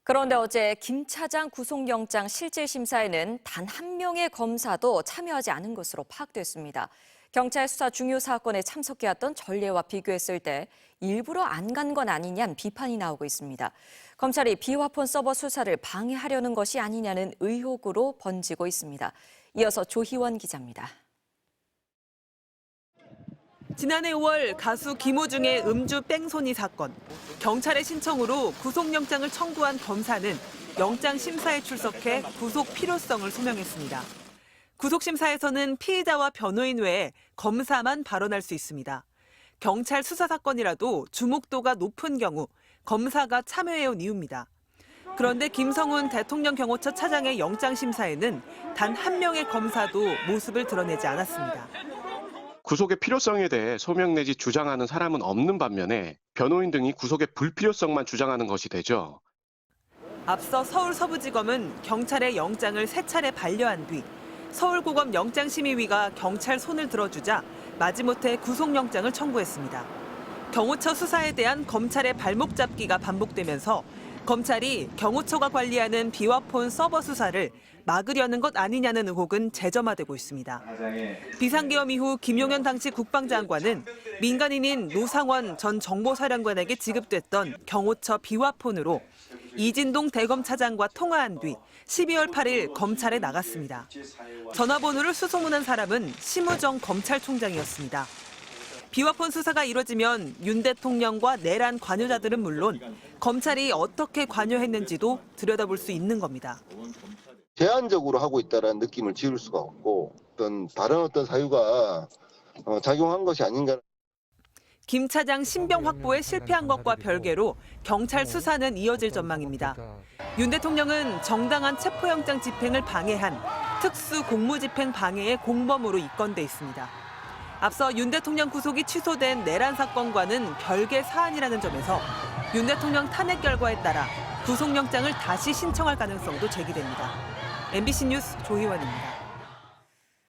그런데 어제 김 차장 구속영장 실질심사에는 단 한 명의 검사도 참여하지 않은 것으로 파악됐습니다. 경찰 수사 중요 사건에 참석해왔던 전례와 비교했을 때 일부러 안 간 건 아니냐는 비판이 나오고 있습니다. 검찰이 비화폰 서버 수사를 방해하려는 것이 아니냐는 의혹으로 번지고 있습니다. 이어서 조희원 기자입니다. 지난해 5월 가수 김호중의 음주 뺑소니 사건. 경찰의 신청으로 구속영장을 청구한 검사는 영장 심사에 출석해 구속 필요성을 소명했습니다. 구속심사에서는 피의자와 변호인 외에 검사만 발언할 수 있습니다. 경찰 수사 사건이라도 주목도가 높은 경우 검사가 참여해온 이유입니다. 그런데 김성훈 대통령 경호처 차장의 영장 심사에는 단 한 명의 검사도 모습을 드러내지 않았습니다. 구속의 필요성에 대해 소명 내지 주장하는 사람은 없는 반면에 변호인 등이 구속의 불필요성만 주장하는 것이 되죠. 앞서 서울서부지검은 경찰의 영장을 3차례 반려한 뒤 서울고검 영장심의위가 경찰 손을 들어주자 마지못해 구속영장을 청구했습니다. 경호처 수사에 대한 검찰의 발목 잡기가 반복되면서 검찰이 경호처가 관리하는 비화폰 서버 수사를 막으려는 것 아니냐는 의혹은 재점화되고 있습니다. 비상계엄 이후 김용현 당시 국방장관은 민간인인 노상원 전 정보사령관에게 지급됐던 경호처 비화폰으로 이진동 대검차장과 통화한 뒤 12월 8일 검찰에 나갔습니다. 전화번호를 수소문한 사람은 심우정 검찰총장이었습니다. 비화폰 수사가 이뤄지면 윤 대통령과 내란 관여자들은 물론 검찰이 어떻게 관여했는지도 들여다볼 수 있는 겁니다. 제한적으로 하고 있다는 느낌을 지울 수가 없고 다른 어떤 사유가 작용한 것이 아닌가. 김 차장 신병 확보에 실패한 것과 별개로 경찰 수사는 이어질 전망입니다. 윤 대통령은 정당한 체포영장 집행을 방해한 특수 공무집행 방해의 공범으로 입건돼 있습니다. 앞서 윤 대통령 구속이 취소된 내란 사건과는 별개 사안이라는 점에서 윤 대통령 탄핵 결과에 따라 구속영장을 다시 신청할 가능성도 제기됩니다. MBC 뉴스 조희원입니다.